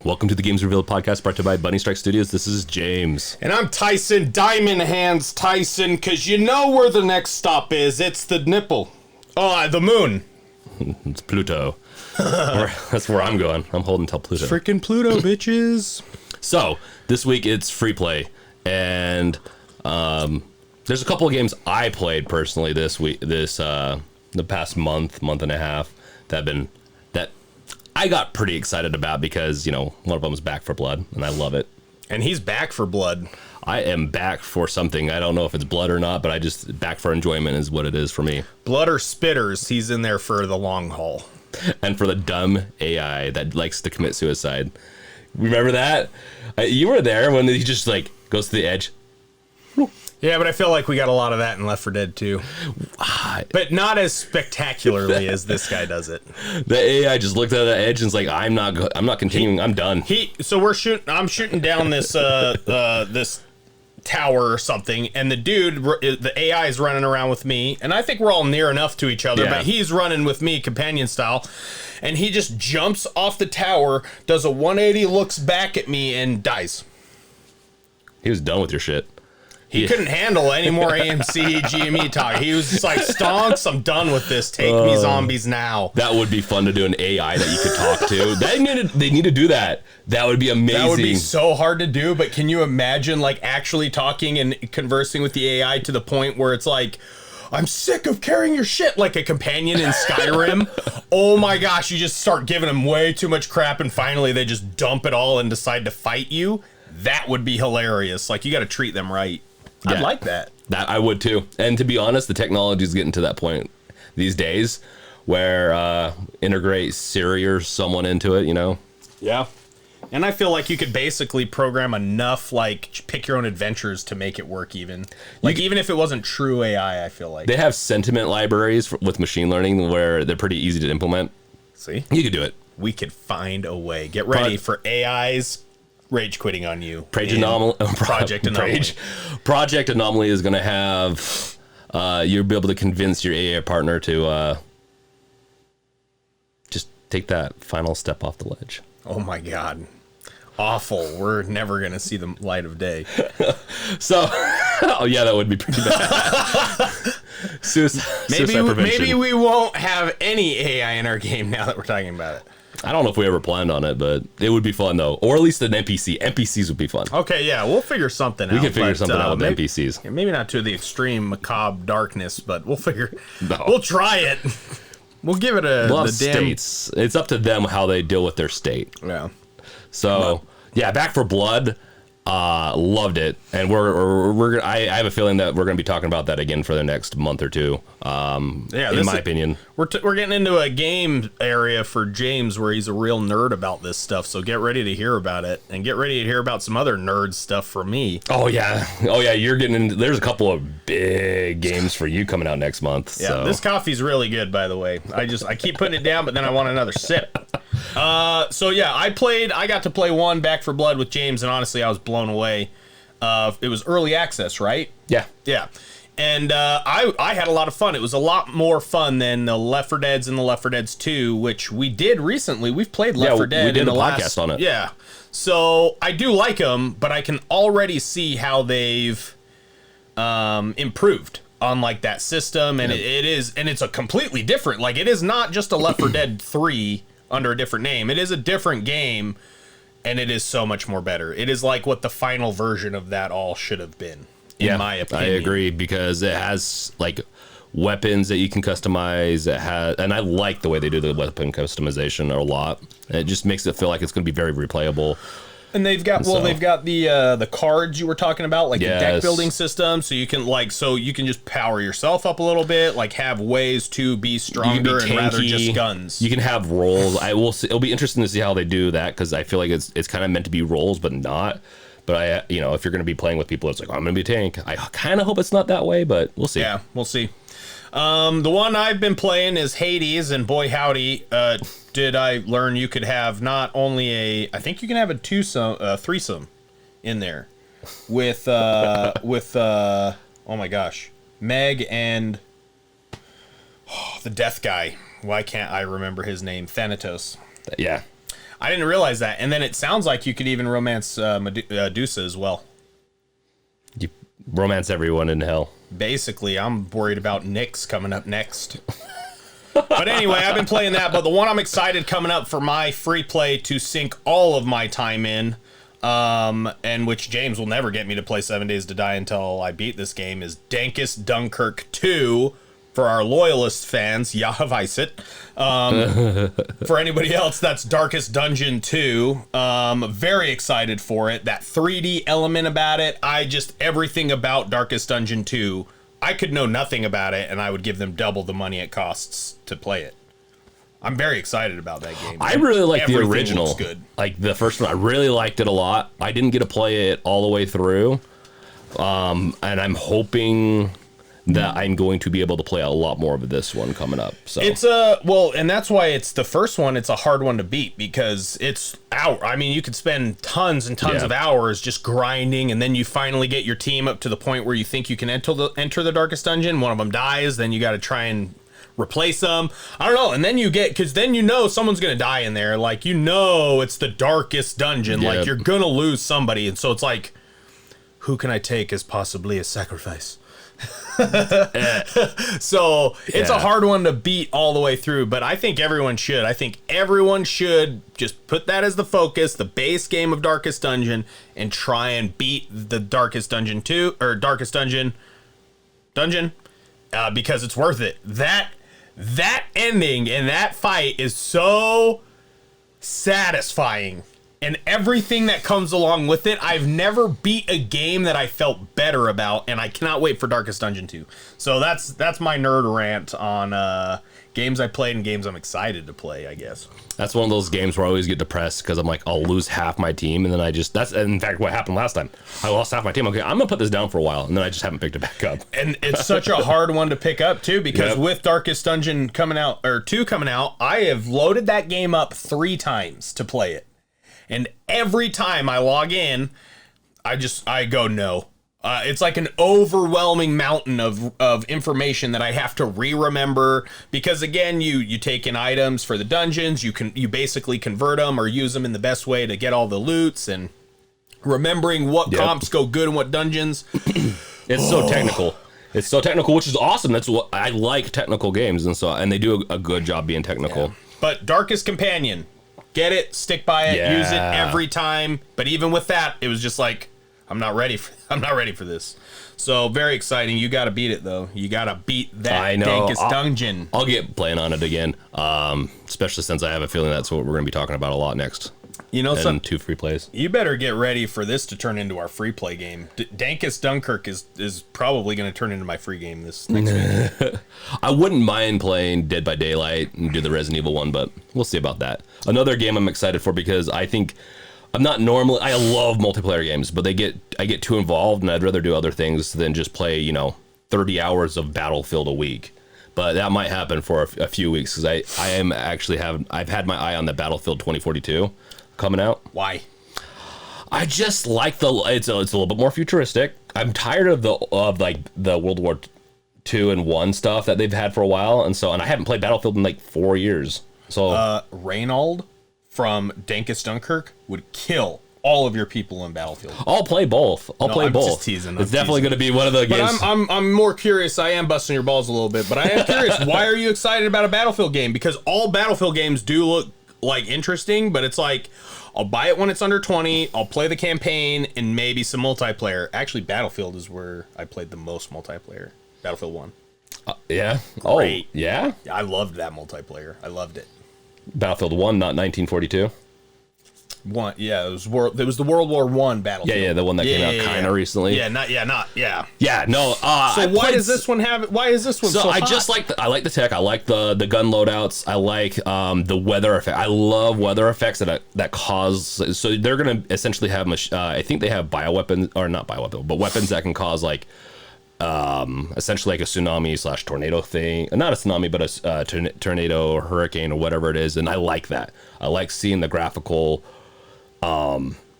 Welcome to the Games Revealed podcast brought to you by Bunny Strike Studios. This is James. And I'm Tyson, Diamond Hands Tyson, because you know where the next stop is. It's the nipple. Oh, the moon. It's Pluto. That's where I'm going. I'm holding till Pluto. Freaking Pluto, bitches. So, this week it's free play. And there's a couple of games I played personally this week, the past month and a half that I got pretty excited about because, you know, one of them is Back 4 Blood, and I love it. And he's back for blood. I am back for something. I don't know if it's blood or not, but I just back for enjoyment is what it is for me. Blood or spitters, he's in there for the long haul. And for the dumb AI that likes to commit suicide. Remember that? You were there when he just, like, goes to the edge. Yeah, but I feel like we got a lot of that in Left 4 Dead 2. But not as spectacularly as this guy does it. The AI just looked at the edge and is like, I'm not continuing. I'm done. I'm shooting down this this tower or something, and the AI is running around with me, and I think we're all near enough to each other, yeah. But he's running with me companion style, and he just jumps off the tower, does a 180, looks back at me, and dies. He was done with your shit. He couldn't handle any more AMC, GME talk. He was just like, stonks, I'm done with this. Take me zombies now. That would be fun to do, an AI that you could talk to. They need to do that. That would be amazing. That would be so hard to do, but can you imagine like actually talking and conversing with the AI to the point where it's like, I'm sick of carrying your shit, like a companion in Skyrim. Oh my gosh, you just start giving them way too much crap and finally they just dump it all and decide to fight you. That would be hilarious. Like, you got to treat them right. Yeah, I'd like that. That I would too. And to be honest, the technology is getting to that point these days where integrate Siri or someone into it, you know? Yeah. And I feel like you could basically program enough, like, pick your own adventures to make it work even. Like, even if it wasn't true AI, I feel like. They have sentiment libraries with machine learning where they're pretty easy to implement. See? You could do it. We could find a way. Get ready for AI's rage quitting on you. Project Anomaly. Project Anomaly is going to have you'll be able to convince your AI partner to just take that final step off the ledge. Oh my god. Awful. We're never going to see the light of day. So, oh yeah, that would be pretty bad. Suicide prevention. Maybe we won't have any AI in our game now that we're talking about it. I don't know if we ever planned on it, but it would be fun though, or at least an NPC. NPCs would be fun. Okay, yeah, we'll figure something out. We can figure something out with NPCs. Maybe not to the extreme macabre darkness, but we'll figure. No. We'll try it. We'll give it a states. It's up to them how they deal with their state. Yeah. So yeah, Back 4 Blood. Loved it, and we're I have a feeling that we're going to be talking about that again for the next month or two. In my opinion, we're getting into a game area for James where he's a real nerd about this stuff. So get ready to hear about it, and get ready to hear about some other nerd stuff from me. Oh yeah, you're getting into. There's a couple of big games for you coming out next month. Yeah, this coffee's really good, by the way. I keep putting it down, but then I want another sip. So yeah, I got to play one Back 4 Blood with James, and honestly, I was blown away. It was early access, right? Yeah. And I had a lot of fun. It was a lot more fun than the Left 4 Deads and the Left 4 Deads 2, which we did recently. We've played Left 4 Dead. We did a podcast on it. Yeah. So I do like them, but I can already see how they've improved on like that system, and it's a completely different. Like, it is not just a Left 4 Dead 3 under a different name. It is a different game. And it is so much more better. It is like what the final version of that all should have been, in my opinion. I agree, because it has like weapons that you can customize. And I like the way they do the weapon customization a lot. It just makes it feel like it's going to be very replayable. And they've got the cards you were talking about, like the deck building system, so you can just power yourself up a little bit, like have ways to be stronger and rather just guns. You can have rolls. It'll be interesting to see how they do that, because I feel like it's kind of meant to be rolls, but not. But if you're going to be playing with people, it's like, I'm going to be a tank. I kind of hope it's not that way, but we'll see. Yeah, we'll see. The one I've been playing is Hades, and boy howdy, did I learn you could have not only I think you can have a threesome in there with oh my gosh, Meg and the death guy. Why can't I remember his name? Thanatos. Yeah. I didn't realize that. And then it sounds like you could even romance Medusa as well. You romance everyone in hell. Basically, I'm worried about Nyx coming up next. But anyway, I've been playing that. But the one I'm excited coming up for my free play to sink all of my time in, and which James will never get me to play 7 Days to Die until I beat this game, is Dankest Dunkirk 2. For our loyalist fans, ja, weiß it. For anybody else, that's Darkest Dungeon 2. Very excited for it. That 3D element about it. Everything about Darkest Dungeon 2, I could know nothing about it, and I would give them double the money it costs to play it. I'm very excited about that game. I really like the original. Looks good. Like the first one, I really liked it a lot. I didn't get to play it all the way through. And I'm hoping that I'm going to be able to play a lot more of this one coming up. So it's and that's why it's the first one. It's a hard one to beat because it's out. I mean, you could spend tons and tons of hours just grinding, and then you finally get your team up to the point where you think you can enter the darkest dungeon. One of them dies, then you got to try and replace them. I don't know, and then because then someone's gonna die in there. Like it's the darkest dungeon. Yep. Like you're gonna lose somebody, and so it's like, who can I take as possibly a sacrifice? So it's a hard one to beat all the way through, but I think everyone should. I think everyone should just put that as the focus, the base game of Darkest Dungeon, and try and beat the Darkest Dungeon 2 or Darkest Dungeon because it's worth it. That ending and that fight is so satisfying. And everything that comes along with it, I've never beat a game that I felt better about, and I cannot wait for Darkest Dungeon 2. So that's my nerd rant on games I played and games I'm excited to play, I guess. That's one of those games where I always get depressed because I'm like, I'll lose half my team, and then that's in fact what happened last time. I lost half my team. Okay, I'm gonna put this down for a while, and then I just haven't picked it back up. And it's such a hard one to pick up too, because with Darkest Dungeon coming out, I have loaded that game up 3 times to play it. And every time I log in, I go no. It's like an overwhelming mountain of information that I have to re-remember because again, you take in items for the dungeons, you basically convert them or use them in the best way to get all the loots and remembering what comps go good in what dungeons. It's so technical. It's so technical, which is awesome. That's what I like, technical games, and they do a good job being technical. Yeah. But Darkest Companion. Get it, stick by it, use it every time. But even with that, it was just like, I'm not ready for this. So very exciting. You got to beat it though. You got to beat that Dankest Dungeon. I'll get playing on it again, especially since I have a feeling that's what we're going to be talking about a lot next. You know, and 2 free plays. You better get ready for this to turn into our free play game. Dankest Dunkirk is probably going to turn into my free game this next week. I wouldn't mind playing Dead by Daylight and do the Resident Evil one, but we'll see about that. Another game I'm excited for because I think I love multiplayer games, but I get too involved and I'd rather do other things than just play, 30 hours of Battlefield a week. But that might happen for a few weeks because I've had my eye on the Battlefield 2042 coming out. Why? I just like it's a little bit more futuristic. I'm tired of the World War II and 1 stuff that they've had for a while, and I haven't played Battlefield in like 4 years. So Reynold from Dankest Dunkirk would kill all of your people in Battlefield. I'll play both. I'm just teasing. It's definitely going to be one of the games. But I'm more curious. I am busting your balls a little bit, but I am curious. Why are you excited about a Battlefield game? Because all Battlefield games do look like interesting, but it's like I'll buy it when it's under 20, I'll play the campaign and maybe some multiplayer. Actually, Battlefield is where I played the most multiplayer. Battlefield 1. Yeah. Great. Oh, yeah? I loved that multiplayer. I loved it. Battlefield 1, not 1942. One, yeah, it was the World War I Battlefield. Yeah, the one that came out kind of recently. Yeah. No. So why does this one have it? Why is this one so I hot? just like I like the tech. I like the gun loadouts. I like the weather effect. I love weather effects that cause. So they're gonna essentially have. I think they have bioweapons or not bioweapons, but weapons that can cause like essentially like a tsunami / tornado thing. Not a tsunami, but a tornado or hurricane or whatever it is. And I like that. I like seeing the graphical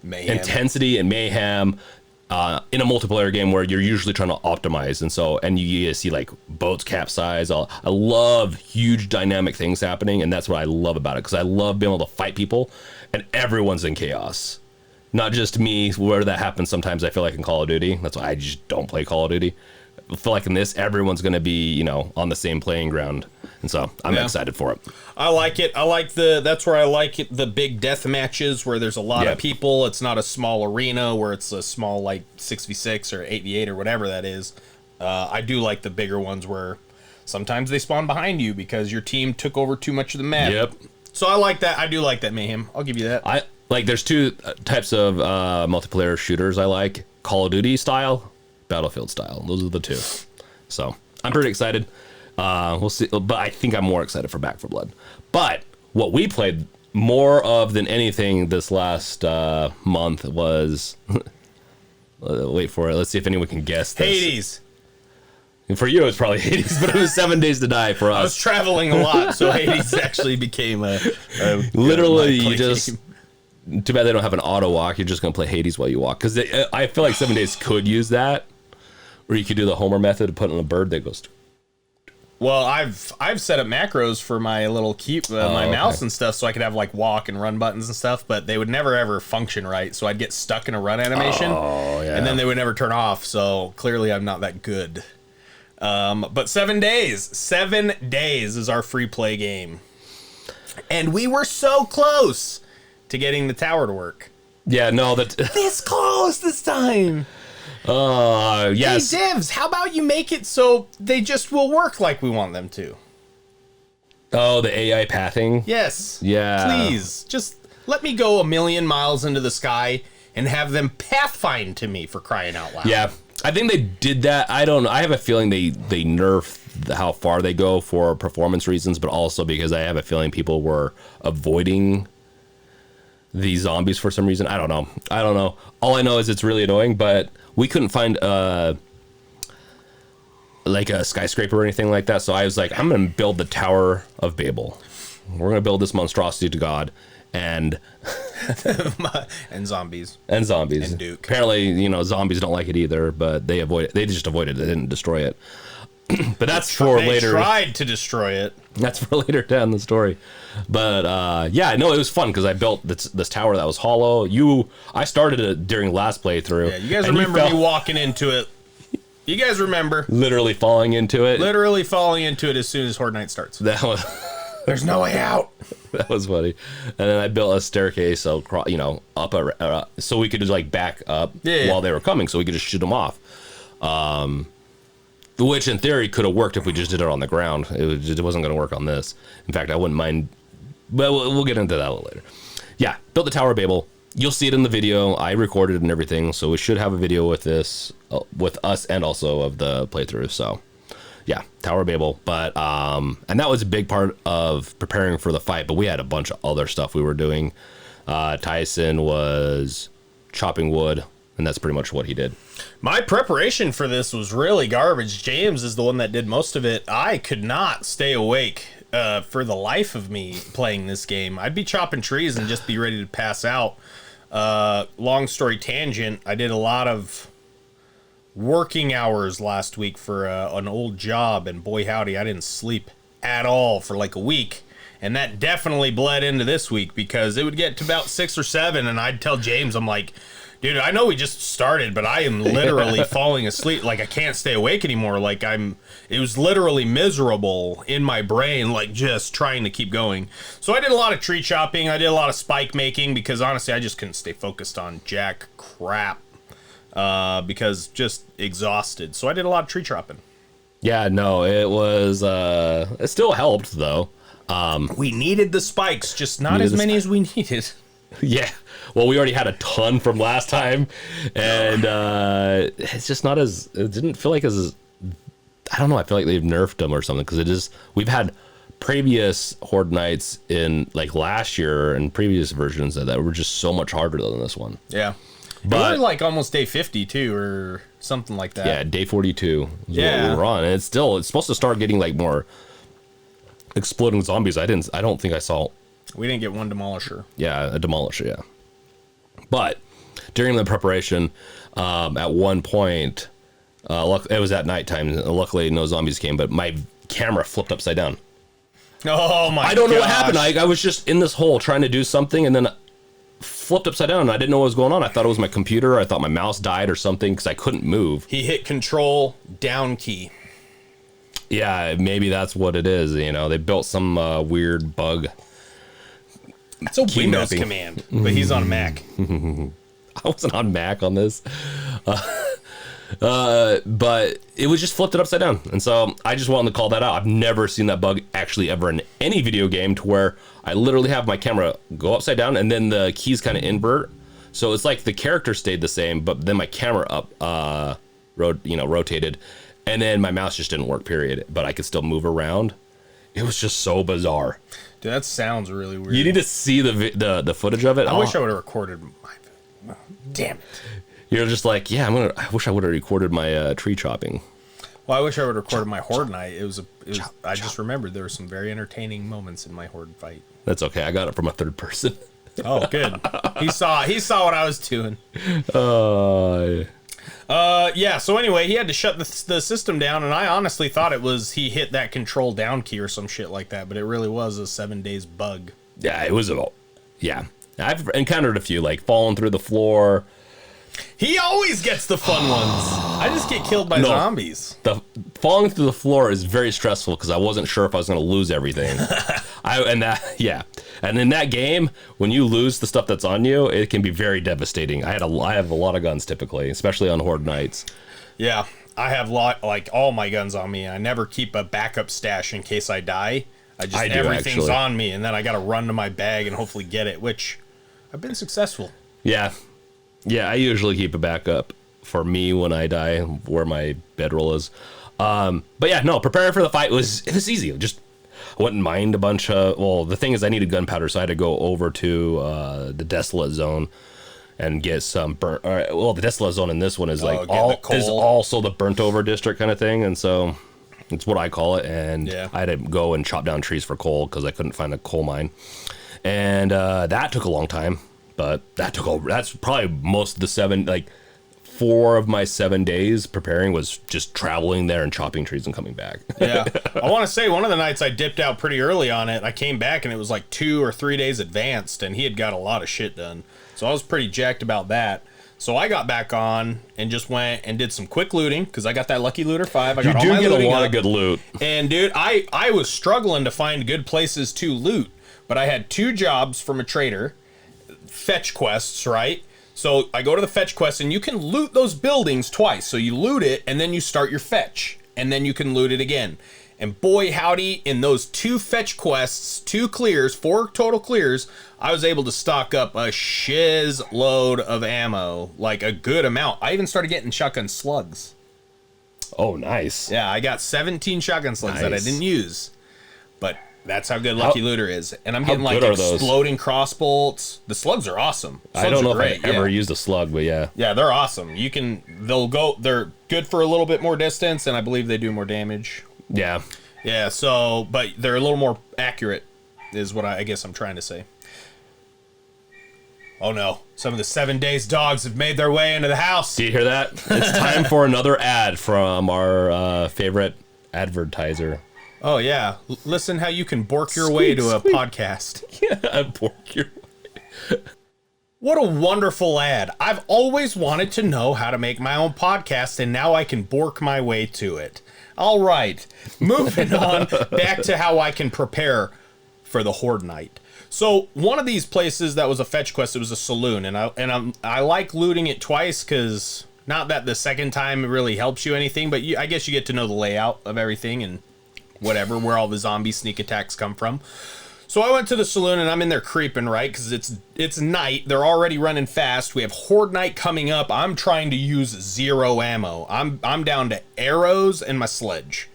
intensity and mayhem in a multiplayer game where you're usually trying to optimize, and you see like boats capsize. I love huge dynamic things happening, and that's what I love about it, because I love being able to fight people, and everyone's in chaos. Not just me, where that happens sometimes I feel like in Call of Duty. That's why I just don't play Call of Duty. I feel like in this, everyone's going to be, you know, on the same playing ground. And so I'm excited for it. I like it. That's where I like it, the big death matches where there's a lot of people. It's not a small arena where it's a small, like, 6v6 or 8v8 or whatever that is. I do like the bigger ones where sometimes they spawn behind you because your team took over too much of the map. Yep. So I like that. I do like that, Mayhem. I'll give you that. There's two types of multiplayer shooters I like. Call of Duty style, Battlefield style. Those are the two. So I'm pretty excited. We'll see, but I think I'm more excited for Back 4 Blood. But what we played more of than anything this last month was wait for it. Let's see if anyone can guess this. Hades. And for you, it's probably Hades, but it was 7 Days to Die for us. I was traveling a lot, so Hades actually became a literally you just. Game. Too bad they don't have an auto walk. You're just gonna play Hades while you walk, because I feel like 7 Days could use that, or you could do the Homer method of putting a bird that goes. Well, I've set up macros for my little my mouse and stuff, so I could have like walk and run buttons and stuff, but they would never ever function right. So I'd get stuck in a run animation, and then they would never turn off. So clearly, I'm not that good. But 7 days, 7 days is our free play game, and we were so close to getting the tower to work. Yeah, no, this close this time. Yes. Hey, devs, how about you make it so they just will work like we want them to? Oh, the AI pathing? Yes. Yeah. Please, just let me go 1,000,000 miles into the sky and have them pathfind to me, for crying out loud. Yeah, I think they did that. I don't know. I have a feeling they nerfed how far they go for performance reasons, but also because I have a feeling people were avoiding the zombies for some reason. I don't know. All I know is it's really annoying, but we couldn't find like a skyscraper or anything like that. So I was like, I'm going to build the Tower of Babel. We're going to build this monstrosity to God. And and zombies. And zombies. And Duke. Apparently, you know, zombies don't like it either, but they avoid it. They just avoid it. They didn't destroy it. But that's for later. They tried to destroy it. That's for later down the story. But yeah, no, it was fun because I built this tower that was hollow. I started it during last playthrough. Yeah, you guys remember me walking into it. You guys remember. Literally falling into it. Literally falling into it as soon as Horde Night starts. That was... There's no way out. That was funny. And then I built a staircase, so up so we could just like back up while they were coming, so we could just shoot them off. Which in theory could have worked if we just did it on the ground. It wasn't going to work on this. In fact, I wouldn't mind. But we'll get into that a little later. Yeah, built the Tower of Babel. You'll see it in the video. I recorded it and everything, so we should have a video with this, with us and also of the playthrough. So, yeah, Tower of Babel. But and that was a big part of preparing for the fight. But we had a bunch of other stuff we were doing. Tyson was chopping wood, and that's pretty much what he did. My preparation for this was really garbage. James is the one that did most of it. I could not stay awake for the life of me playing this game. I'd be chopping trees and just be ready to pass out. Long story tangent, I did a lot of working hours last week for an old job, and boy howdy, I didn't sleep at all for like a week. And that definitely bled into this week because it would get to about 6 or 7, and I'd tell James, I'm like, dude, I know we just started, but I am literally falling asleep. Like, I can't stay awake anymore. Like, it was literally miserable in my brain, like, just trying to keep going. So I did a lot of tree chopping. I did a lot of spike making because, honestly, I just couldn't stay focused on jack crap because just exhausted. So I did a lot of tree chopping. Yeah, no, it was, it still helped, though. We needed the spikes, just not as many as we needed. Yeah. Well, we already had a ton from last time, and it's just not as. It didn't feel like as. I don't know. I feel like they've nerfed them or something because we've had previous Horde Nights in like last year and previous versions that were just so much harder than this one. Yeah, but we were like almost day 50 too, or something like that. Yeah, day 42. Is what we were on, and it's supposed to start getting like more exploding zombies. I don't think I saw. We didn't get one demolisher. Yeah, a demolisher. Yeah. But during the preparation, at one point, It was at nighttime. Luckily, no zombies came, but my camera flipped upside down. Oh my! I don't know what happened. I was just in this hole trying to do something, and then flipped upside down. And I didn't know what was going on. I thought it was my computer. I thought my mouse died or something because I couldn't move. He hit Control down key. Yeah, maybe that's what it is. You know, they built some weird bug. It's a Windows command, but he's on Mac. I wasn't on Mac on this. But it was just flipped it upside down. And so I just wanted to call that out. I've never seen that bug actually ever in any video game, to where I literally have my camera go upside down and then the keys kind of invert. So it's like the character stayed the same, but then my camera rotated, and then my mouse just didn't work, period. But I could still move around. It was just so bizarre. Dude, that sounds really weird. You need to see the footage of it. I wish I would have recorded my... Damn it. You're just like, yeah, I wish I would have recorded my tree chopping. Well, I wish I would have recorded my horde night. I just remembered there were some very entertaining moments in my horde fight. That's okay. I got it from a third person. Oh, good. He saw what I was doing. Yeah. So anyway, he had to shut the system down, and I honestly thought it was he hit that control down key or some shit like that, but it really was a 7 days bug. Yeah, it was I've encountered a few, like falling through the floor. He always gets the fun ones. I just get killed by zombies. The falling through the floor is very stressful because I wasn't sure if I was going to lose everything. And in that game, when you lose the stuff that's on you, it can be very devastating. I have a lot of guns typically, especially on horde nights. Yeah, I have all my guns on me. I never keep a backup stash in case I die. Everything's on me, and then I got to run to my bag and hopefully get it, which I've been successful. Yeah. Yeah, I usually keep a backup for me when I die, where my bedroll is. But yeah, no, preparing for the fight it was easy. I wouldn't mind a bunch of... Well, the thing is, I needed gunpowder, so I had to go over to the desolate zone and get some burnt... the desolate zone in this one is is also the burnt over district kind of thing, and so it's what I call it. And I had to go and chop down trees for coal because I couldn't find a coal mine, and that took a long time. But that's probably most of the 4 of my 7 days preparing was just traveling there and chopping trees and coming back. Yeah. I want to say one of the nights I dipped out pretty early on it. I came back and it was like 2 or 3 days advanced, and he had got a lot of shit done. So I was pretty jacked about that. So I got back on and just went and did some quick looting because I got that Lucky Looter 5. I got all my looting. You do get a lot of good loot. And dude, I was struggling to find good places to loot, but I had 2 jobs from a trader. Fetch quests, right? So I go to the fetch quest, and you can loot those buildings twice. So you loot it, and then you start your fetch, and then you can loot it again. And boy, howdy, in those 2 fetch quests, 2 clears, 4 total clears, I was able to stock up a shiz load of ammo, like a good amount. I even started getting shotgun slugs. Oh, nice. Yeah, I got 17 shotgun slugs that I didn't use, but that's how good Lucky Looter is. And I'm getting like exploding crossbolts. The slugs are awesome. I don't know if I ever used a slug, but yeah. Yeah, they're awesome. They're good for a little bit more distance, and I believe they do more damage. Yeah. Yeah, so, but they're a little more accurate, is what I guess I'm trying to say. Oh no, some of the 7 days dogs have made their way into the house. Do you hear that? It's time for another ad from our favorite advertiser. Oh, yeah. Listen how you can bork your way to a podcast. Yeah, bork your way. What a wonderful ad. I've always wanted to know how to make my own podcast, and now I can bork my way to it. All right. Moving on back to how I can prepare for the Horde Night. So one of these places that was a fetch quest, it was a saloon, and I like looting it twice because not that the second time it really helps you anything, but I guess you get to know the layout of everything and whatever, where all the zombie sneak attacks come from. So I went to the saloon, and I'm in there creeping, right? Because it's night. They're already running fast. We have Horde Night coming up. I'm trying to use 0 ammo. I'm down to arrows and my sledge.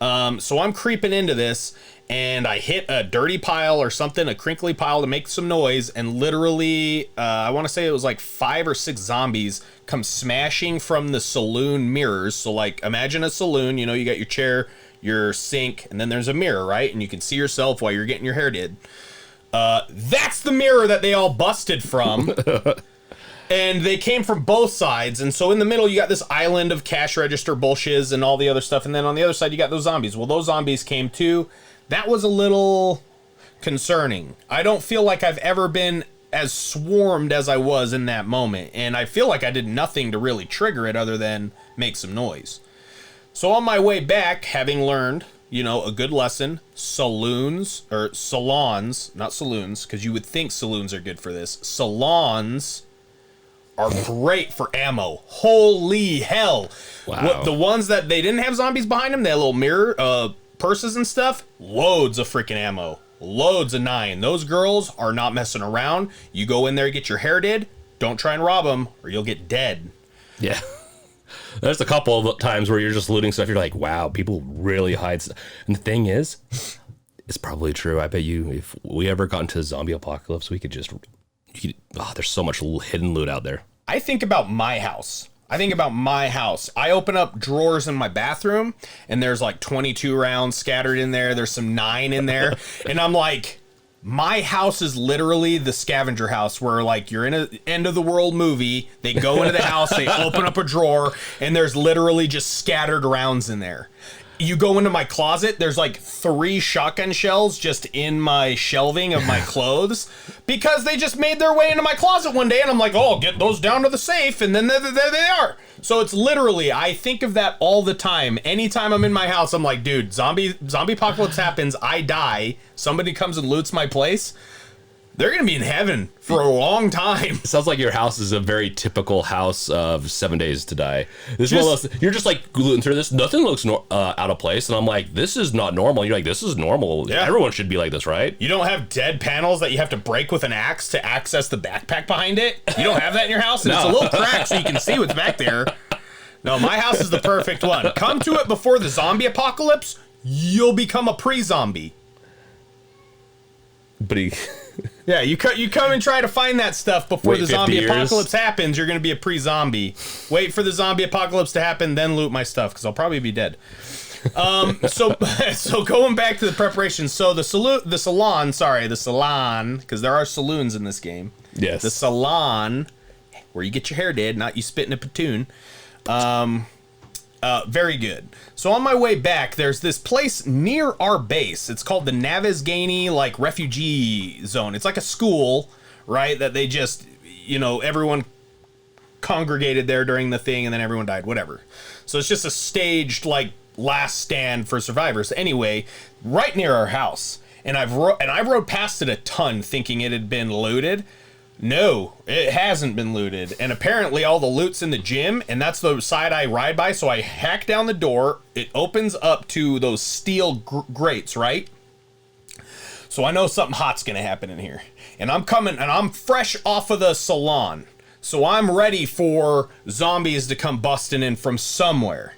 So I'm creeping into this, and I hit a dirty pile or something, a crinkly pile to make some noise, and literally, I want to say it was like 5 or 6 zombies come smashing from the saloon mirrors. So like, imagine a saloon, you got your chair, your sink, and then there's a mirror, right? And you can see yourself while you're getting your hair did. That's the mirror that they all busted from. And they came from both sides, and so in the middle you got this island of cash register bullshiz and all the other stuff, and then on the other side you got those zombies. Well, those zombies came too. That was a little concerning. I don't feel like I've ever been as swarmed as I was in that moment, and I feel like I did nothing to really trigger it other than make some noise. So on my way back, having learned, you know, a good lesson, salons, not saloons, because you would think saloons are good for this. Salons are great for ammo. Holy hell. Wow. The ones that they didn't have zombies behind them, they had little mirror purses and stuff, loads of freaking ammo. Loads of 9. Those girls are not messing around. You go in there, get your hair did. Don't try and rob them or you'll get dead. Yeah. There's a couple of times where you're just looting stuff. You're like, wow, people really hide stuff. And the thing is, it's probably true. I bet you, if we ever got into a zombie apocalypse, we could just, there's so much hidden loot out there. I think about my house. I open up drawers in my bathroom and there's like 22 rounds scattered in there. There's some 9 in there. And I'm like, my house is literally the scavenger house where like you're in an end of the world movie. They go into the house, they open up a drawer, and there's literally just scattered rounds in there. You go into my closet, there's like 3 shotgun shells just in my shelving of my clothes because they just made their way into my closet one day, and I'm like, oh, I'll get those down to the safe, and then there they are. So it's literally, I think of that all the time. Anytime I'm in my house, I'm like, dude, zombie apocalypse happens, I die, somebody comes and loots my place. They're going to be in heaven for a long time. It sounds like your house is a very typical house of 7 Days to Die. This is one of those, you're just like looting through this. Nothing looks out of place. And I'm like, this is not normal. You're like, this is normal. Yeah. Everyone should be like this, right? You don't have dead panels that you have to break with an axe to access the backpack behind it. You don't have that in your house. And It's a little cracked so you can see what's back there. No, my house is the perfect one. Come to it before the zombie apocalypse. You'll become a pre-zombie. Yeah, you come and try to find that stuff before the zombie apocalypse happens. You're going to be a pre-zombie. Wait for the zombie apocalypse to happen, then loot my stuff, because I'll probably be dead. So going back to the preparation. So the salon, because there are saloons in this game. Yes. The salon, where you get your hair did, not you spit in a platoon. Very good. So on my way back, there's this place near our base. It's called the Navezgani, like, refugee zone. It's like a school, right? That they just, everyone congregated there during the thing and then everyone died, whatever. So it's just a staged, like, last stand for survivors. Anyway, right near our house. And I rode past it a ton thinking it had been looted. No, it hasn't been looted. And apparently all the loot's in the gym, and that's the side I ride by. So I hack down the door. It opens up to those steel grates, right? So I know something hot's going to happen in here. And I'm coming, and I'm fresh off of the salon. So I'm ready for zombies to come busting in from somewhere.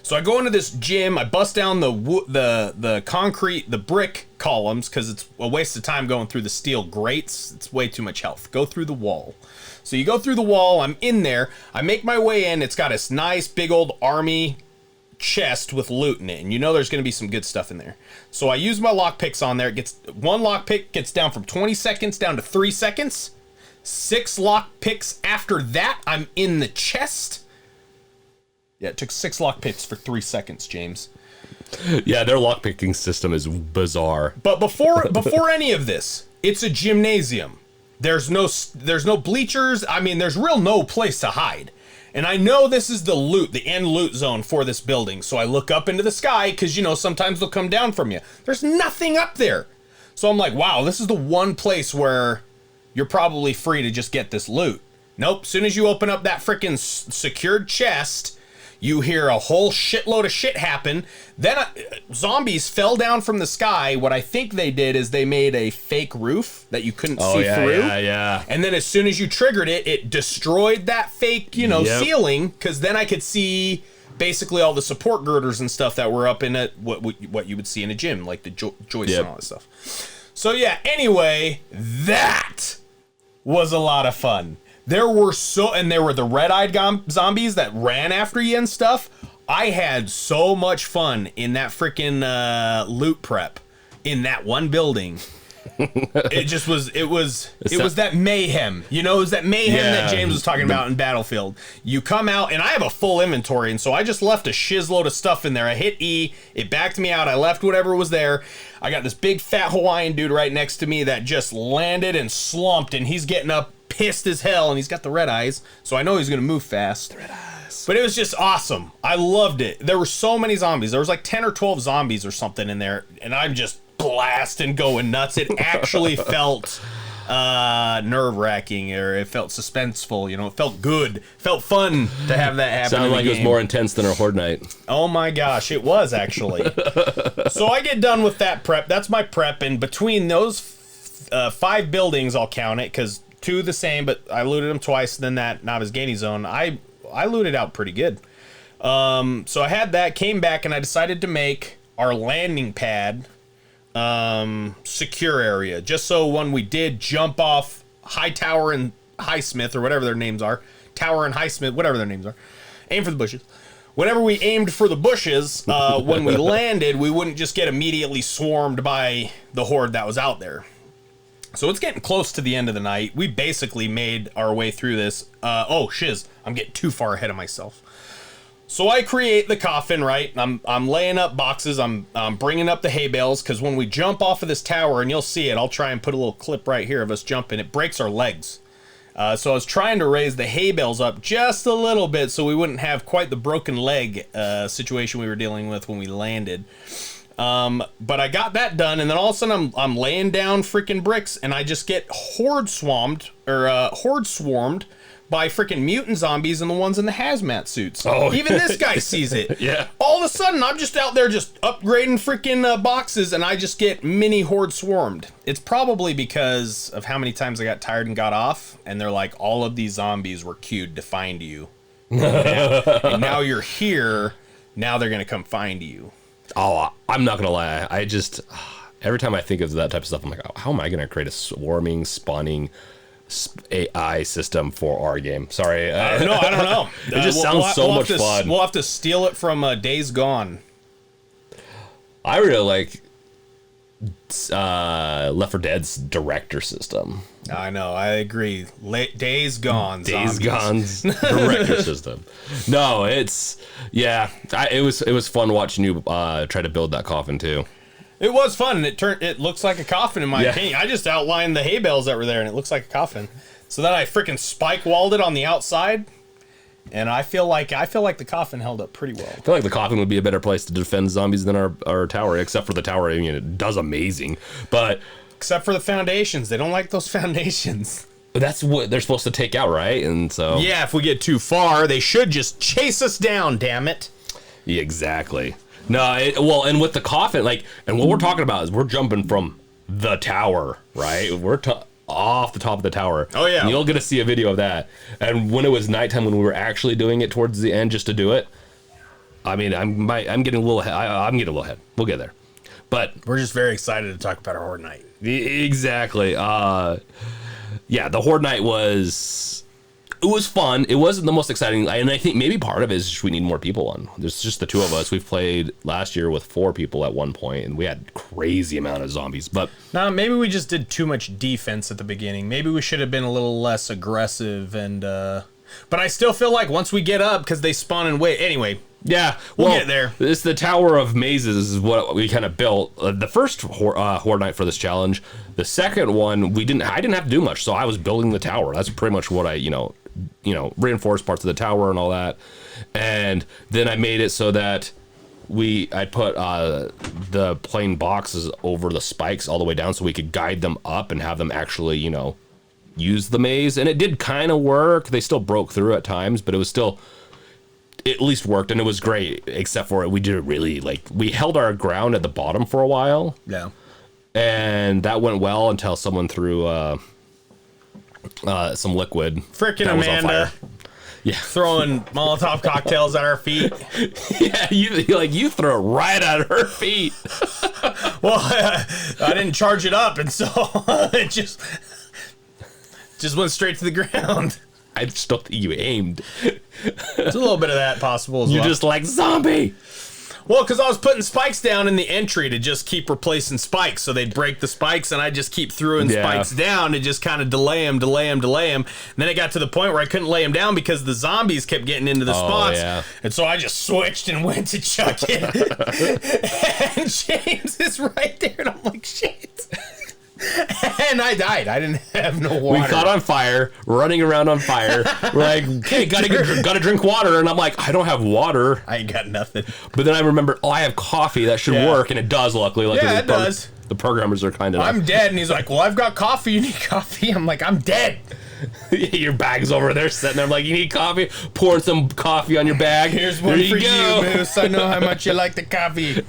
So I go into this gym, I bust down the concrete, the brick columns, because it's a waste of time going through the steel grates. It's way too much health. Go through the wall. So you go through the wall, I'm in there, I make my way in, it's got this nice big old army chest with loot in it, and there's going to be some good stuff in there. So I use my lockpicks on there. One lockpick gets down from 20 seconds down to 3 seconds. 6 lockpicks after that, I'm in the chest. Yeah, it took 6 lockpicks for 3 seconds, James. Yeah, their lockpicking system is bizarre. But before any of this, it's a gymnasium. There's no bleachers. I mean, there's no place to hide. And I know this is the end loot zone for this building. So I look up into the sky because, sometimes they'll come down from you. There's nothing up there. So I'm like, wow, this is the one place where you're probably free to just get this loot. Nope. As soon as you open up that freaking secured chest, you hear a whole shitload of shit happen. Then zombies fell down from the sky. What I think they did is they made a fake roof that you couldn't see through. Yeah. And then as soon as you triggered it, it destroyed that fake, ceiling. Because then I could see basically all the support girders and stuff that were up in it. What you would see in a gym, like the joists and all that stuff. So yeah. Anyway, that was a lot of fun. There were the red-eyed zombies that ran after you and stuff. I had so much fun in that freaking loot prep in that one building. It just was. It was that mayhem. You know, it was that mayhem that James was talking about in Battlefield. You come out, and I have a full inventory, and so I just left a shizload of stuff in there. I hit E, it backed me out. I left whatever was there. I got this big fat Hawaiian dude right next to me that just landed and slumped, and he's getting up pissed as hell, and he's got the red eyes, so I know he's gonna move fast. The red eyes. But it was just awesome. I loved it. There were so many zombies. There was like 10 or 12 zombies or something in there, and I'm just blasting, going nuts. It actually felt nerve-wracking, or it felt suspenseful. You know, it felt good, felt fun to have that happen. Sounded like it was more intense than our Horde night. Oh my gosh, it was actually. So I get done with that prep. That's my prep, and between those 5 buildings, I'll count it because 2 the same, but I looted them twice. Then that Navasgani zone, I looted out pretty good. So I had that, came back, and I decided to make our landing pad secure area, just so when we did jump off High Tower and Highsmith, or whatever their names are, Tower and Highsmith, whatever their names are, aim for the bushes. Whenever we aimed for the bushes, when we landed, we wouldn't just get immediately swarmed by the horde that was out there. So it's getting close to the end of the night. We basically made our way through this. Oh, shiz, I'm getting too far ahead of myself. So I create the coffin, right? I'm laying up boxes. I'm bringing up the hay bales, because when we jump off of this tower, and you'll see it, I'll try and put a little clip right here of us jumping. It breaks our legs. So I was trying to raise the hay bales up just a little bit so we wouldn't have quite the broken leg situation we were dealing with when we landed. But I got that done, and then all of a sudden I'm laying down freaking bricks, and I just get horde swarmed by freaking mutant zombies and the ones in the hazmat suits. Oh, even this guy sees it. Yeah. All of a sudden, I'm just out there just upgrading freaking boxes, and I just get mini horde swarmed. It's probably because of how many times I got tired and got off, and they're like, all of these zombies were queued to find you. And now you're here. Now they're gonna come find you. Oh, I'm not gonna lie. I just every time I think of that type of stuff, I'm like, oh, how am I gonna create a swarming, spawning AI system for our game? Sorry. No, I don't know. It just sounds so much fun. We'll have to steal it from Days Gone. I really like Left 4 Dead's director system. I know, I agree. Days Gone. Days Gone's director system. No, it's it was fun watching you try to build that coffin too. It was fun, and it looks like a coffin in my opinion. I just outlined the hay bales that were there, and it looks like a coffin. So then I freaking spike walled it on the outside, and I feel like the coffin held up pretty well. I feel like the coffin would be a better place to defend zombies than our tower, except for the tower. I mean, it does amazing, but except for the foundations, they don't like those foundations. That's what they're supposed to take out, right? And so yeah, if we get too far, they should just chase us down. Damn it! Yeah, exactly. No, and with the coffin, and what we're talking about is we're jumping from the tower, right? We're off the top of the tower. Oh yeah, and you'll get to see a video of that. And when it was nighttime, when we were actually doing it towards the end, just to do it, I mean, I'm getting a little ahead. I'm getting a little ahead. We'll get there, but we're just very excited to talk about our Horde Night. Exactly. Yeah, the Horde Night was fun. It wasn't the most exciting, and I think maybe part of it is just we need more people on. There's just the 2 of us. We've played last year with 4 people at one point, and we had crazy amount of zombies. But no, maybe we just did too much defense at the beginning. Maybe we should have been a little less aggressive. And but I still feel like once we get up, because they spawn and wait. Anyway, yeah, we'll get there. It's the Tower of Mazes is what we kind of built. The first Horde Night for this challenge. The second one, I didn't have to do much, so I was building the tower. That's pretty much what I reinforced parts of the tower and all that. And then I made it so that I put the plain boxes over the spikes all the way down so we could guide them up and have them actually, use the maze. And it did kind of work. They still broke through at times, but it was still, it at least worked, and it was great, except for we did it really, we held our ground at the bottom for a while. Yeah. And that went well until someone threw some liquid. Frickin' Amanda. Yeah. Throwing Molotov cocktails at our feet. Yeah, you throw it right at her feet. Well, I didn't charge it up, and so it just went straight to the ground. I still think you aimed. There's a little bit of that possible as well. You're just like, zombie! Well, because I was putting spikes down in the entry to just keep replacing spikes, so they'd break the spikes, and I just keep throwing spikes down to just kind of delay them. And then it got to the point where I couldn't lay them down because the zombies kept getting into the spots, and so I just switched and went to chuck it. And James is right there, and I'm like, shit. And I died. I didn't have no water. We caught on fire, running around on fire. We're like, okay, gotta drink water. And I'm like, I don't have water. I ain't got nothing. But then I remember, I have coffee. That should work. And it does, luckily. Yeah, it does. The programmers are kind enough. I'm dead. And he's like, well, I've got coffee. You need coffee? I'm like, I'm dead. Your bag's over there sitting there. I'm like, you need coffee? Pouring some coffee on your bag. Here's one for you, Moose. I know how much you like the coffee.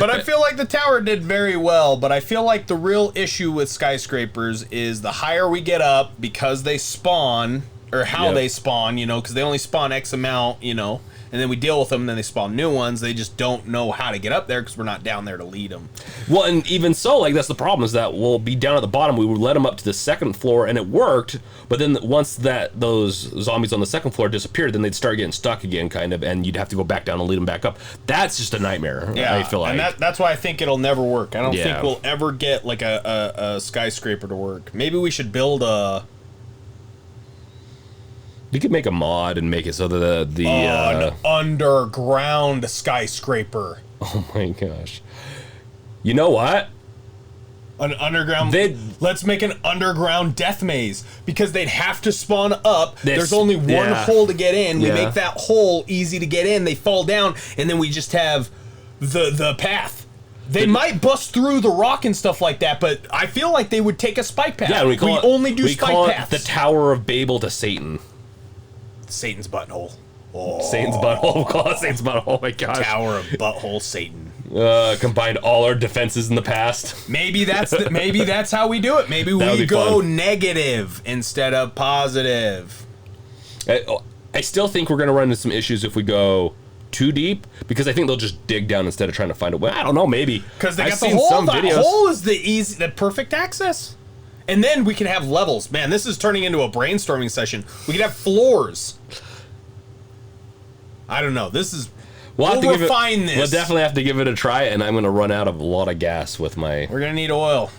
But I feel like the tower did very well. But I feel like the real issue with skyscrapers is the higher we get up, because they spawn, or how they spawn, you know, because they only spawn X amount, you know, and then we deal with them, and then they spawn new ones. They just don't know how to get up there because we're not down there to lead them. Well, and even so, like, that's the problem, is that we'll be down at the bottom. We would let them up to the second floor, and it worked. But then once those zombies on the second floor disappeared, then they'd start getting stuck again, kind of, and you'd have to go back down and lead them back up. That's just a nightmare. Yeah, I feel like. And that's why I think it'll never work. I don't think we'll ever get like a skyscraper to work. Maybe we should build a. We could make a mod and make it so that an underground skyscraper. Oh my gosh! You know what? An underground. Let's make an underground death maze, because they'd have to spawn up. There's only one hole to get in. We make that hole easy to get in. They fall down, and then we just have the path. They might bust through the rock and stuff like that, but I feel like they would take a spike path. Yeah, we only do spike paths. The Tower of Babel to Satan. Satan's butthole. Oh. Satan's butthole. We'll call it Satan's butthole. Oh my gosh. Tower of butthole Satan. Combined all our defenses in the past. Maybe that's how we do it. Maybe we go negative instead of positive. I still think we're going to run into some issues if we go too deep, because I think they'll just dig down instead of trying to find a way. I don't know, maybe. Because they got the hole. The hole is the perfect access. And then we can have levels. Man, this is turning into a brainstorming session. We can have floors. I don't know. We'll refine this. We'll definitely have to give it a try, and I'm going to run out of a lot of gas with my... We're going to need oil.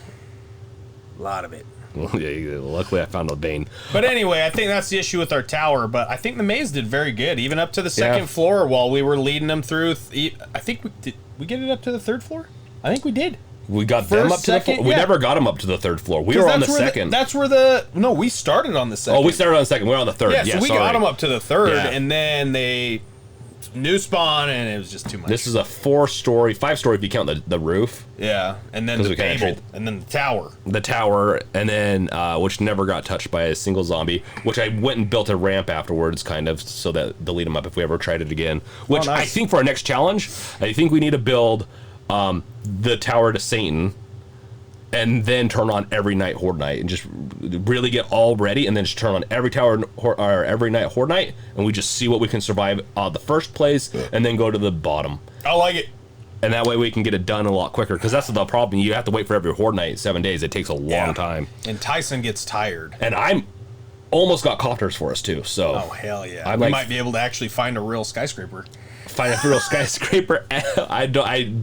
A lot of it. Yeah, luckily I found a vein. But anyway, I think that's the issue with our tower, but I think the maze did very good, even up to the second floor while we were leading them through. I think did we get it up to the third floor? I think we did. We got them up to the floor. We never got them up to the third floor. We were on the second. No, we started on the second. Oh, we started on the second. We were on the third. Yeah, so we got them up to the third, and then they new spawn, and it was just too much. This is a 5-story if you count the roof. Yeah, and then the Babel, and then the tower. The tower, and then which never got touched by a single zombie. Which I went and built a ramp afterwards, kind of, so that they'll lead them up if we ever tried it again. Which I think for our next challenge, I think we need to build the tower to Satan, and then turn on every night Horde Night, and just really get all ready, and then just turn on every tower or every night Horde Night, and we just see what we can survive the first place, and then go to the bottom. I like it. And that way we can get it done a lot quicker, because that's the problem. You have to wait for every Horde Night 7 days. It takes a long time. And Tyson gets tired. And I'm almost got copters for us too. So hell yeah, we might be able to actually find a real skyscraper. Find a real skyscraper. I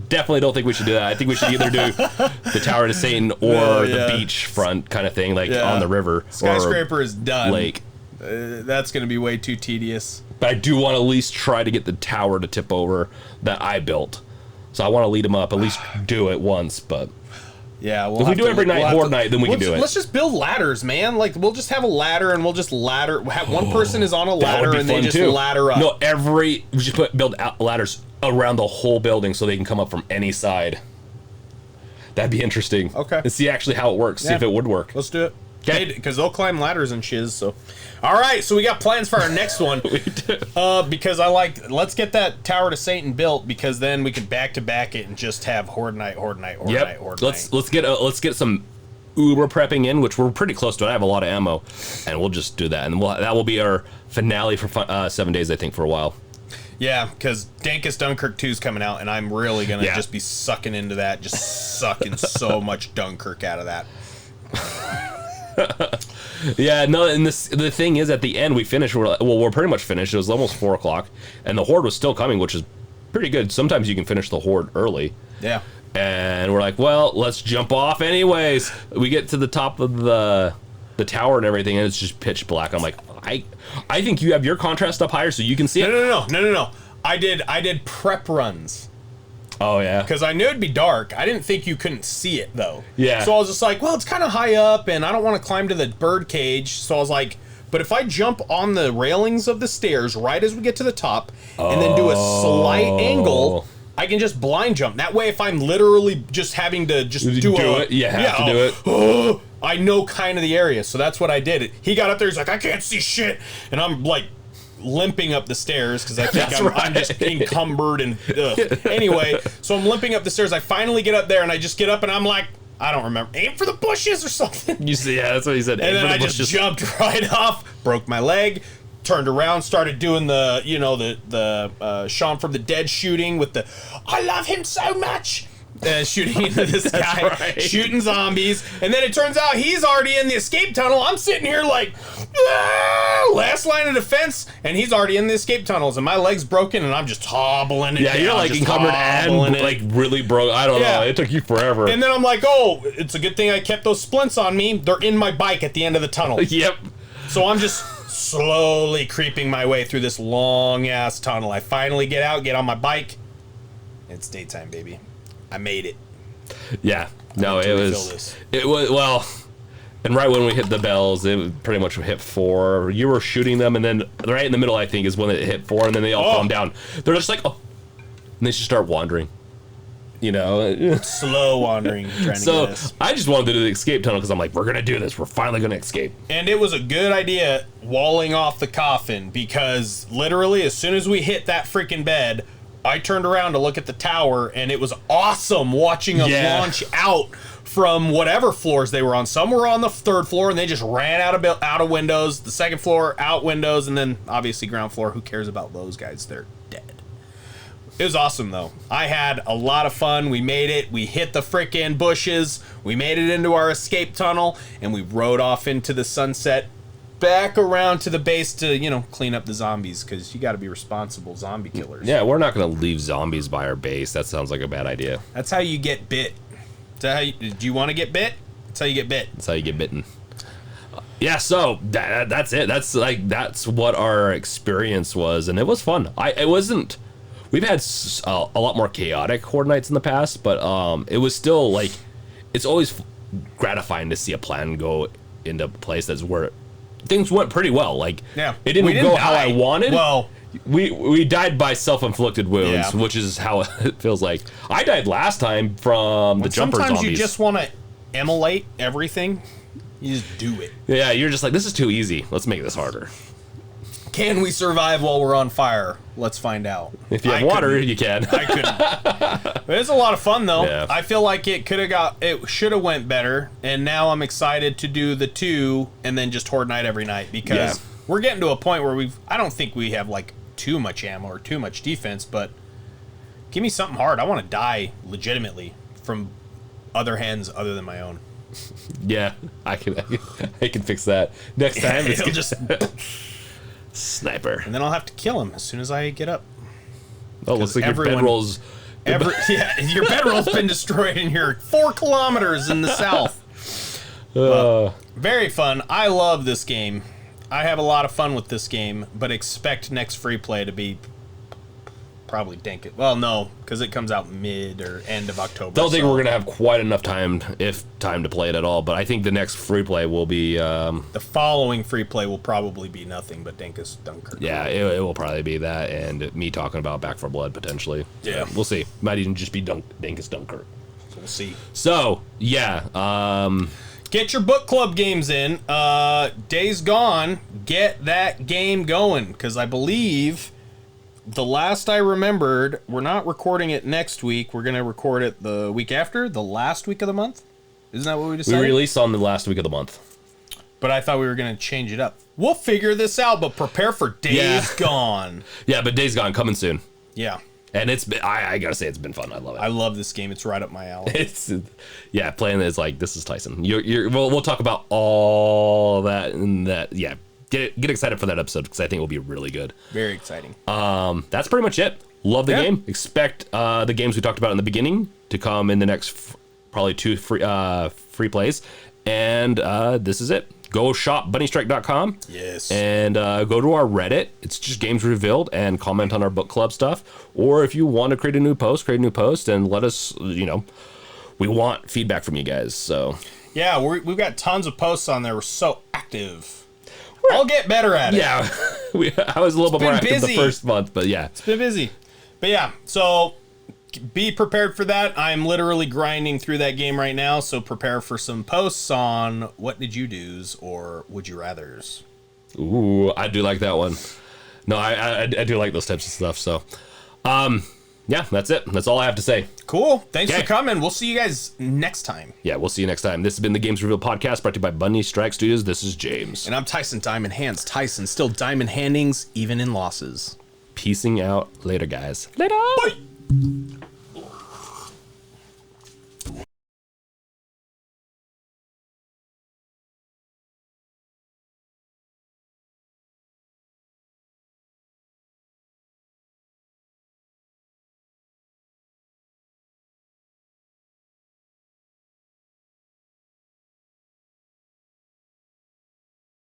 definitely don't think we should do that. I think we should either do the Tower to Satan or the beachfront kind of thing, like on the river. Skyscraper is done. Lake. That's going to be way too tedious. But I do want to at least try to get the tower to tip over that I built. So I want to lead them up, at least do it once. But yeah, if we do every night Horde Night, then we can do it. Let's just build ladders, man. Like, we'll just have a ladder, and we'll just ladder. One person is on a ladder, and they just ladder up. No, we just build ladders around the whole building so they can come up from any side. That'd be interesting. Okay. And see actually how it works. See if it would work. Let's do it. Okay, because they'll climb ladders and shiz. So, all right. So we got plans for our next one. We do. Because let's get that Tower to Satan built, because then we can back to back it and just have Horde Night. Let's get some Uber prepping in, which we're pretty close to it. I have a lot of ammo, and we'll just do that, and that will be our finale for 7 days, I think, for a while. Yeah, because Dankest Dunkirk 2 is coming out, and I'm really gonna just be sucking into that, just sucking so much Dunkirk out of that. Yeah, no, and the thing is, at the end we finished. We're pretty much finished. It was almost 4 o'clock, and the Horde was still coming, which is pretty good. Sometimes you can finish the horde early. Yeah. And we're like, well, let's jump off anyways. We get to the top of the tower and everything, and it's just pitch black. I'm like, I think you have your contrast up higher so you can see it. No. I did prep runs. Oh, yeah. Because I knew it'd be dark. I didn't think you couldn't see it, though. Yeah. So I was just like, well, it's kind of high up, and I don't want to climb to the bird cage. So I was like, but if I jump on the railings of the stairs right as we get to the top, and then do a slight angle, I can just blind jump. That way, if I'm literally just having to just do it, you have to do it. I know kind of the area, so that's what I did. He got up there, he's like, I can't see shit, and I'm like limping up the stairs because I think I'm just encumbered and anyway, so I'm limping up the stairs. I finally get up there, and I just get up, and I'm like, I don't remember, aim for the bushes or something. You see, yeah, that's what he said. And then I just jumped right off, broke my leg, turned around, started doing the Shaun from the Dead shooting with the I love him so much. Shooting into this guy, right. Shooting zombies, and then it turns out he's already in the escape tunnel. I'm sitting here like, last line of defense, and he's already in the escape tunnels, and my leg's broken, and I'm just hobbling it. Yeah, down, you're like encumbered and like really broke. I don't know. It took you forever. And then I'm like, oh, it's a good thing I kept those splints on me. They're in my bike at the end of the tunnel. Yep. So I'm just slowly creeping my way through this long ass tunnel. I finally get out, get on my bike. It's daytime, baby. I made it. Yeah. No, it was well, and right when we hit the bells, it pretty much hit 4. You were shooting them, and then right in the middle, I think, is when it hit 4, and then they all calm down. They're just like, oh, and they just start wandering. You know, slow wandering. Trying to get us. I just wanted to do the escape tunnel because I'm like, we're gonna do this. We're finally gonna escape. And it was a good idea walling off the coffin, because literally as soon as we hit that freaking bed, I turned around to look at the tower, and it was awesome watching them launch out from whatever floors they were on. Some were on the 3rd floor, and they just ran out of windows. The 2nd floor, out windows, and then obviously ground floor. Who cares about those guys? They're dead. It was awesome, though. I had a lot of fun. We made it. We hit the frickin' bushes. We made it into our escape tunnel, and we rode off into the sunset, back around to the base to, clean up the zombies, because you got to be responsible zombie killers. Yeah, we're not going to leave zombies by our base. That sounds like a bad idea. That's how you get bit. Do you want to get bit? That's how you get bit. That's how you get bitten. Yeah, so that's it. That's what our experience was, and it was fun. We've had a lot more chaotic horde nights in the past, but it was still like, it's always gratifying to see a plan go into place that's where things went pretty well. Like, yeah, it didn't go how I wanted. Well, we died by self-inflicted wounds, which is how it feels like. I died last time from the jumper zombies. Sometimes you just want to immolate everything. You just do it. Yeah, you're just like, this is too easy. Let's make this harder. Can we survive while we're on fire? Let's find out. If you have water, you can. I couldn't. But it's a lot of fun, though. Yeah. I feel like it should have went better, and now I'm excited to do the 2 and then just horde night every night, because we're getting to a point where I don't think we have like too much ammo or too much defense, but give me something hard. I want to die legitimately from other hands other than my own. Yeah, I can fix that next time. It'll just sniper, and then I'll have to kill him as soon as I get up. Oh, looks like your bedroll's. Your bedroll's been destroyed, and you're 4 kilometers in the south. Very fun. I love this game. I have a lot of fun with this game, but expect next free play to be probably dank it. Well, no, because it comes out mid or end of October. Don't think we're gonna have quite enough time to play it at all. But I think the next free play will be the following free play will probably be nothing but Dinkus Dunkirk. Yeah, it will probably be that, and me talking about Back 4 Blood potentially. Yeah, we'll see. Might even just be Dinkus Dunkirk. So we'll see. So yeah, get your book club games in. Days Gone. Get that game going, because I believe. The last I remembered, we're not recording it next week. We're going to record it the week after, the last week of the month. Isn't that what we decided? We released on the last week of the month. But I thought we were going to change it up. We'll figure this out, but prepare for Days Gone. Yeah, but Days Gone coming soon. Yeah. And it's been, I got to say, it's been fun. I love it. I love this game. It's right up my alley. Playing it is like, this is Tyson. We'll talk about all that and that. Yeah. Get excited for that episode, because I think it will be really good. Very exciting. That's pretty much it. Love the game. Expect the games we talked about in the beginning to come in the next probably 2 free plays. And this is it. Go shop bunnystrike.com. Yes. And go to our Reddit. It's just Games Revealed, and comment on our book club stuff. Or if you want to create a new post and let us, we want feedback from you guys. So yeah, we've got tons of posts on there. We're so active. I'll get better at it. Yeah, I was a little bit more active busy. the first month, but yeah. It's been busy. But yeah, so be prepared for that. I'm literally grinding through that game right now, so prepare for some posts on what did you do's or would you rathers. Ooh, I do like that one. No, I do like those types of stuff. So, yeah, that's it. That's all I have to say. Cool. Thanks for coming. We'll see you guys next time. Yeah, we'll see you next time. This has been the Games Reveal podcast brought to you by Bunny Strike Studios. This is James. And I'm Tyson Diamond Hands. Tyson, still diamond handings, even in losses. Peacing out. Later, guys. Later. Bye.